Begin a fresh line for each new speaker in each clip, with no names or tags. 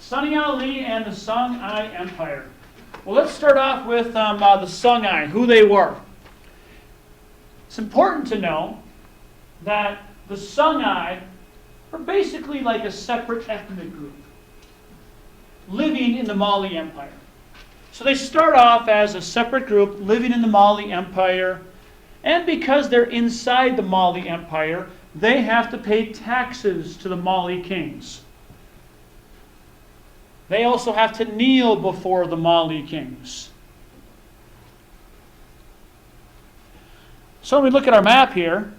Songhai Ali and the Songhai Empire. Well, let's start off with the Songhai, who they were. It's important to know that the Songhai are basically like a separate ethnic group living in the Mali Empire. So they start off as a separate group living in the Mali Empire, and because they're inside the Mali Empire, they have to pay taxes to the Mali kings. They also have to kneel before the Mali kings. So when we look at our map here,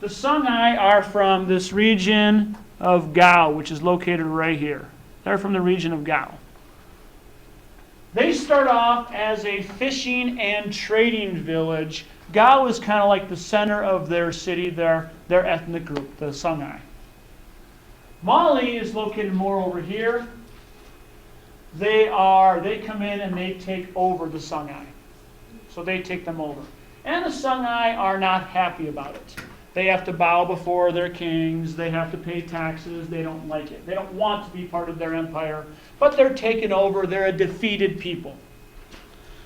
the Songhai are from this region of Gao, which is located right here. They're from the region of Gao. They start off as a fishing and trading village. Gao is kind of like the center of their city, their ethnic group, the Songhai. Mali is located more over here. They come in and they take over the Songhai. So they take them over. And the Songhai are not happy about it. They have to bow before their kings. They have to pay taxes. They don't like it. They don't want to be part of their empire. But they're taken over. They're a defeated people.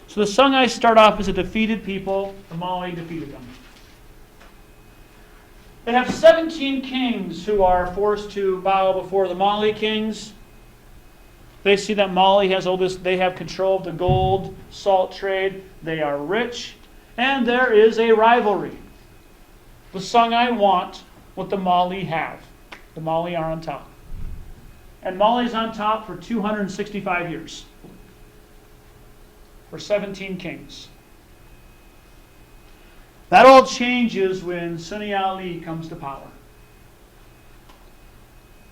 So the Songhai start off as a defeated people. The Mali defeated them. They have 17 kings who are forced to bow before the Mali kings. They see that Mali has all this. They have control of the gold, salt trade. They are rich. And there is a rivalry. The Songhai want what the Mali have. The Mali are on top. And Mali's on top for 265 years. For 17 kings. That all changes when Songhai Ali comes to power.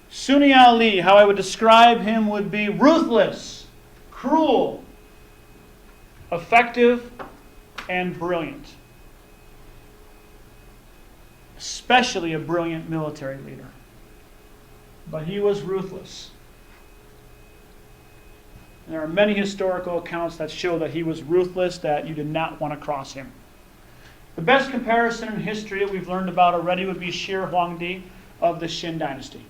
Songhai Ali, how I would describe him, would be ruthless, cruel, effective, and brilliant. Especially a brilliant military leader. But he was ruthless. And there are many historical accounts that show that he was ruthless, that you did not want to cross him. The best comparison in history that we've learned about already would be Shi Huangdi of the Qin dynasty.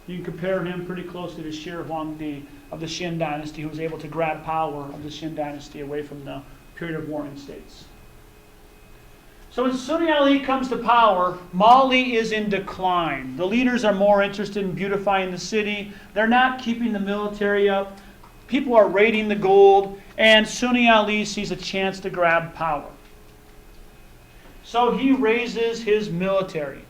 You can compare him pretty closely to Shi Huangdi of the Qin dynasty, who was able to grab power of the Qin dynasty away from the period of warring states. So when Songhai Ali comes to power, Mali is in decline. The leaders are more interested in beautifying the city. They're not keeping the military up. People are raiding the gold, and Songhai Ali sees a chance to grab power. So he raises his military,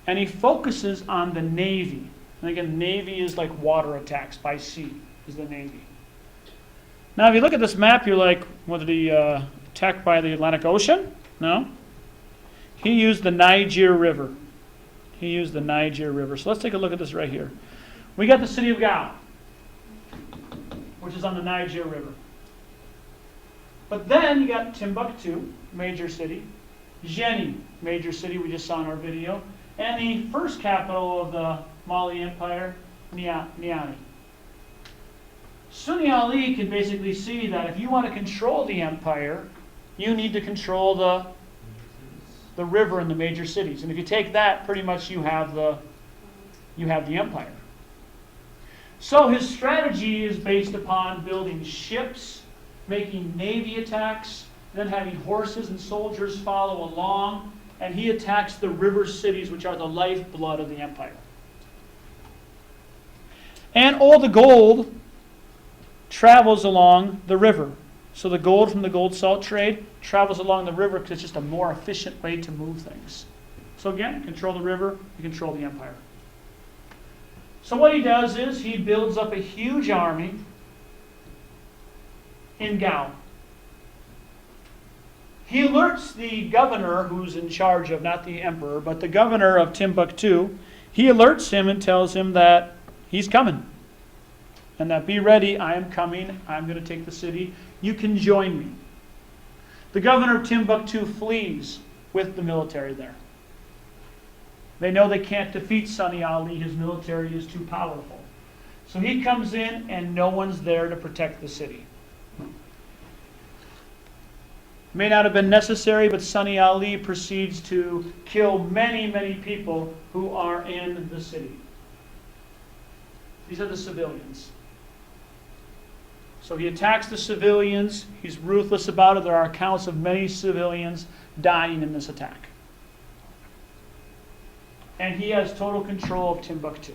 and he focuses on the navy. And again, navy is like water attacks by sea, is the navy. Now, if you look at this map, you're like, was he attacked by the Atlantic Ocean? No. He used the Niger River. He used the Niger River. So let's take a look at this right here. We got the city of Gao, which is on the Niger River. But then you got Timbuktu, major city. Jenny, major city we just saw in our video. And the first capital of the Mali Empire, Niamey. Songhai Ali can basically see that if you want to control the empire, you need to control the river and the major cities. And if you take that, pretty much you have the empire. So his strategy is based upon building ships, making navy attacks, then having horses and soldiers follow along, and he attacks the river cities, which are the lifeblood of the empire. And all the gold travels along the river. So the gold from the gold salt trade travels along the river because it's just a more efficient way to move things. So again, control the river, you control the empire. So what he does is he builds up a huge army in Gao. He alerts the governor, who's in charge of, not the emperor, but the governor of Timbuktu. He alerts him and tells him that he's coming. And that be ready, I am coming, I'm going to take the city. You can join me. The governor of Timbuktu flees with the military there. They know they can't defeat Songhai Ali. His military is too powerful. So he comes in and no one's there to protect the city. May not have been necessary, but Songhai Ali proceeds to kill many, many people who are in the city. These are the civilians. So he attacks the civilians. He's ruthless about it. There are accounts of many civilians dying in this attack. And he has total control of Timbuktu.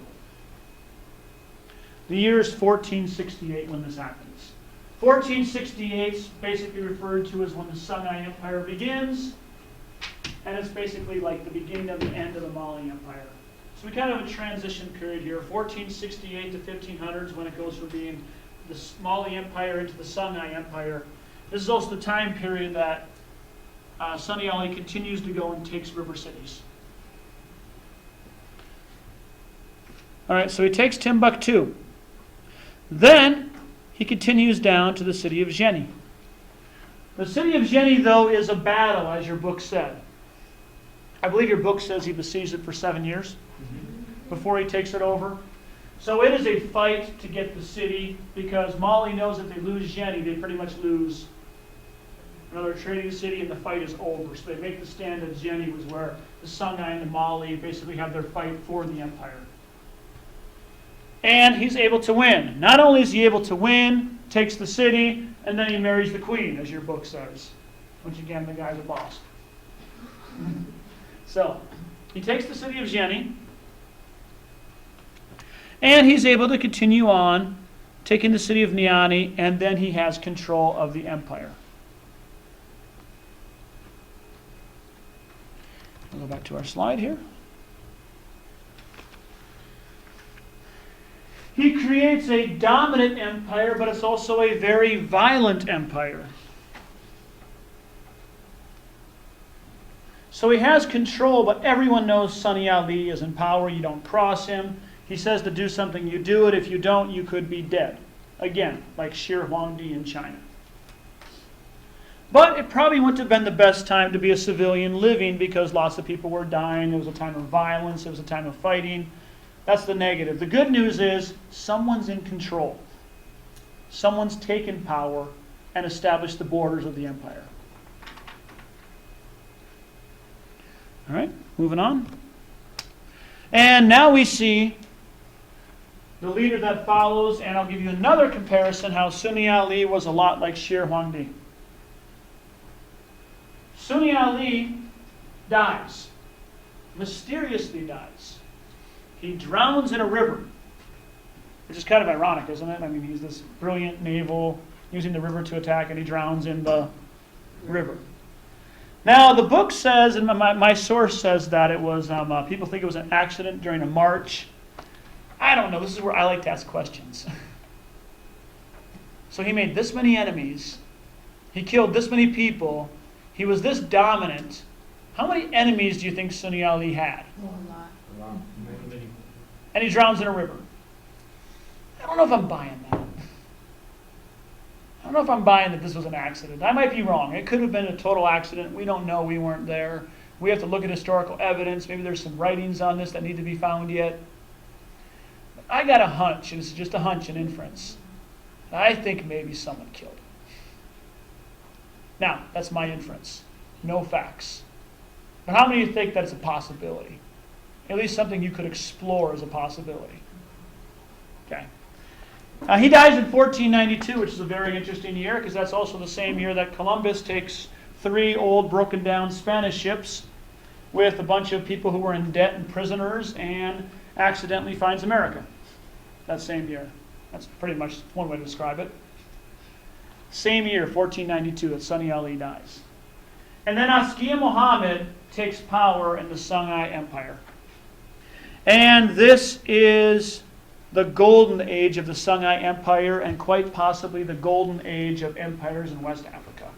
The year is 1468 when this happens. 1468 is basically referred to as when the Songhai Empire begins, and it's basically like the beginning of the end of the Mali Empire. So we kind of have a transition period here, 1468 to 1500s, when it goes from being the Mali Empire into the Songhai Empire. This is also the time period that Sunny Ali continues to go and takes river cities. All right, so he takes Timbuktu. Then he continues down to the city of Jenny. The city of Jenny, though, is a battle, as your book said. I believe your book says he besieged it for 7 years before he takes it over. So it is a fight to get the city, because Mali knows if they lose Jenny, they pretty much lose another trading city, and the fight is over. So they make the stand that Jenny was where the Songhai and the Mali basically have their fight for the empire. And he's able to win. Not only is he able to win, takes the city, and then he marries the queen, as your book says. Which again, the guy's a boss. So, he takes the city of Jenny, and he's able to continue on, taking the city of Niani, and then he has control of the empire. We'll go back to our slide here. He creates a dominant empire, but it's also a very violent empire. So he has control, but everyone knows Sunny Ali is in power. You don't cross him. He says to do something, you do it. If you don't, you could be dead. Again, like Shi Huangdi in China. But it probably wouldn't have been the best time to be a civilian living, because lots of people were dying. It was a time of violence. It was a time of fighting. That's the negative. The good news is someone's in control. Someone's taken power and established the borders of the empire. All right, moving on. And now we see the leader that follows, and I'll give you another comparison how Sunny Ali was a lot like Shi Huangdi. Sunny Ali dies, mysteriously dies. He drowns in a river, which is kind of ironic, isn't it? I mean, he's this brilliant naval, using the river to attack, and he drowns in the river. Now, the book says, and my source says that it was, people think it was an accident during a march. I don't know. This is where I like to ask questions. So he made this many enemies. He killed this many people. He was this dominant. How many enemies do you think Sunny Ali had?
A lot.
And he drowns in a river. I don't know if I'm buying that. I don't know if I'm buying that this was an accident. I might be wrong. It could have been a total accident. We don't know. We weren't there. We have to look at historical evidence. Maybe there's some writings on this that need to be found yet. But I got a hunch, and it's just a hunch, an inference. I think maybe someone killed him. Now, that's my inference. No facts. But how many of you think that it's a possibility? At least something you could explore as a possibility. Okay. He dies in 1492, which is a very interesting year, because that's also the same year that Columbus takes 3 old, broken down Spanish ships with a bunch of people who were in debt and prisoners, and accidentally finds America that same year. That's pretty much one way to describe it. Same year, 1492, that Sunny Ali dies. And then Askia Muhammad takes power in the Songhai Empire. And this is the golden age of the Songhai Empire, and quite possibly the golden age of empires in West Africa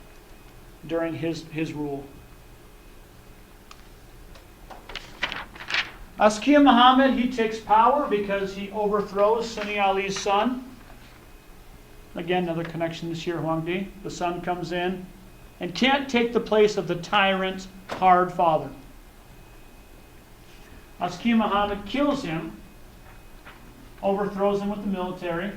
during his rule. Askia Muhammad, he takes power because he overthrows Sunny Ali's son. Again, another connection to Shi Huangdi. The son comes in and can't take the place of the tyrant, hard father. Askia Muhammad kills him, overthrows him with the military.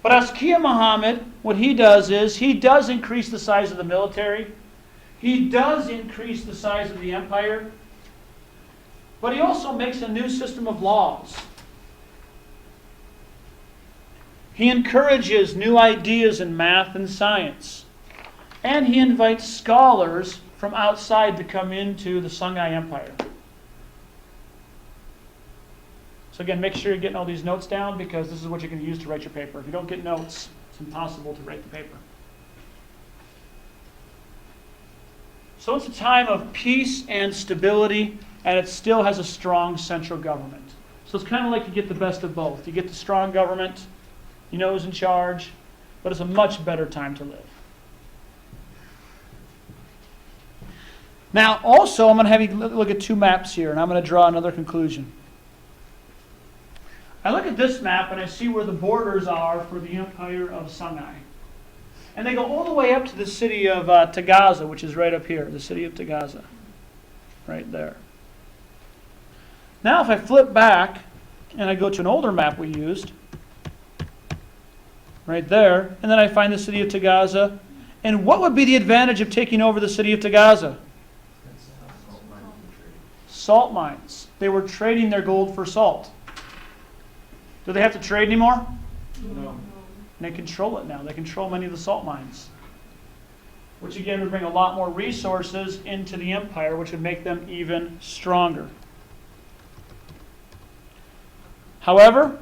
But Askia Muhammad, what he does is, he does increase the size of the military. He does increase the size of the empire. But he also makes a new system of laws. He encourages new ideas in math and science. And he invites scholars from outside to come into the Songhai Empire. So again, make sure you're getting all these notes down because this is what you're going to use to write your paper. If you don't get notes, it's impossible to write the paper. So it's a time of peace and stability, and it still has a strong central government. So it's kind of like you get the best of both. You get the strong government, you know who's in charge, but it's a much better time to live. Now, also, I'm going to have you look at two maps here, and I'm going to draw another conclusion. I look at this map, and I see where the borders are for the Empire of Songhai. And they go all the way up to the city of Tagaza, which is right up here, the city of Tagaza, right there. Now, if I flip back, and I go to an older map we used, right there, and then I find the city of Tagaza, and what would be the advantage of taking over the city of Tagaza? Salt mines. They were trading their gold for salt. Do they have to trade anymore?
No.
And they control it now. They control many of the salt mines. Which again would bring a lot more resources into the empire, which would make them even stronger. However,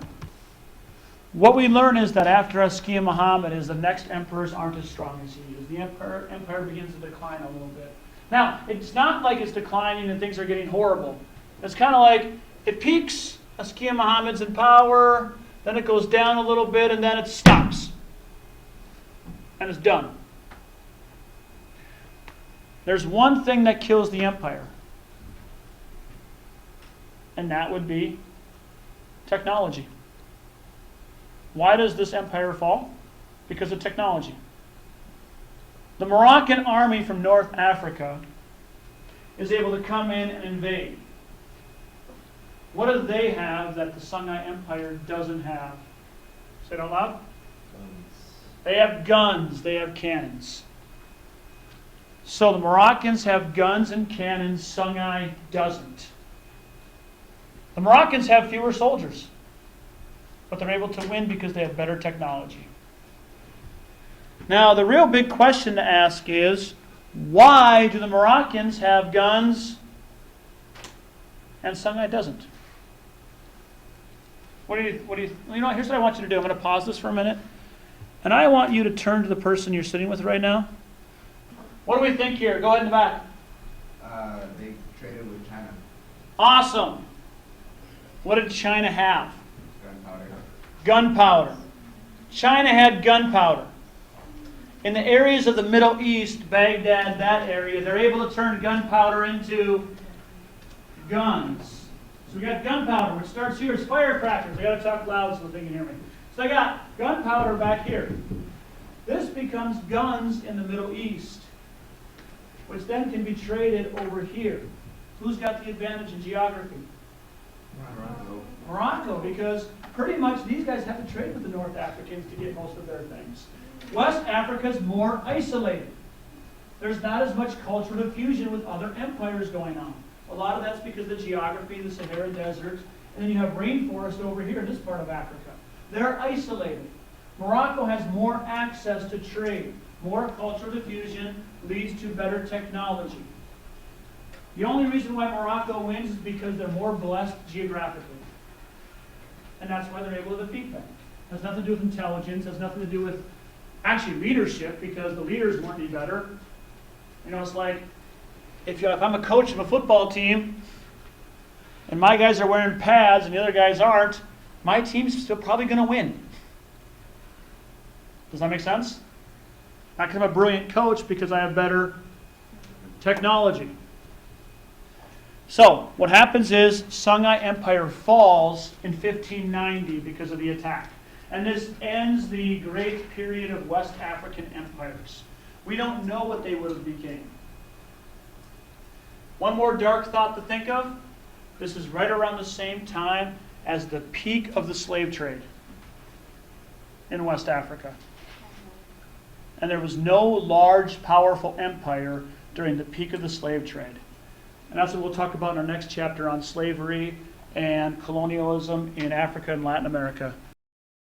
what we learn is that after Askia Muhammad is the next emperors aren't as strong as he is. The empire begins to decline a little bit. Now, it's not like it's declining and things are getting horrible. It's kind of like it peaks, Askia Muhammad's in power, then it goes down a little bit, and then it stops. And it's done. There's one thing that kills the empire. And that would be technology. Why does this empire fall? Because of technology. The Moroccan army from North Africa is able to come in and invade. What do they have that the Songhai Empire doesn't have? Say it out loud.
Guns.
They have guns. They have cannons. So the Moroccans have guns and cannons. Songhai doesn't. The Moroccans have fewer soldiers, but they're able to win because they have better technology. Now, the real big question to ask is, why do the Moroccans have guns and Songhai doesn't? You know, here's what I want you to do. I'm going to pause this for a minute. And I want you to turn to the person you're sitting with right now. What do we think here? Go ahead in the back.
They traded with China.
Awesome. What did China have?
Gunpowder.
Gunpowder. China had gunpowder. In the areas of the Middle East, Baghdad, that area, they're able to turn gunpowder into guns. So we got gunpowder, which starts here as firecrackers. I got to talk loud so they can hear me. So I got gunpowder back here. This becomes guns in the Middle East, which then can be traded over here. Who's got the advantage in geography? Morocco, because pretty much these guys have to trade with the North Africans to get most of their things. West Africa is more isolated. There's not as much cultural diffusion with other empires going on. A lot of that's because of the geography, the Sahara Desert, and then you have rainforest over here in this part of Africa. They're isolated. Morocco has more access to trade. More cultural diffusion leads to better technology. The only reason why Morocco wins is because they're more blessed geographically. And that's why they're able to defeat them. It has nothing to do with intelligence, it has nothing to do with actually leadership, because the leaders weren't any better. You know, it's like if I'm a coach of a football team and my guys are wearing pads and the other guys aren't, my team's still probably going to win. Does that make sense? Not because I'm a brilliant coach, because I have better technology. So, what happens is Songhai Empire falls in 1590 because of the attack. And this ends the great period of West African empires. We don't know what they would have become. One more dark thought to think of. This is right around the same time as the peak of the slave trade in West Africa. And there was no large, powerful empire during the peak of the slave trade. And that's what we'll talk about in our next chapter on slavery and colonialism in Africa and Latin America.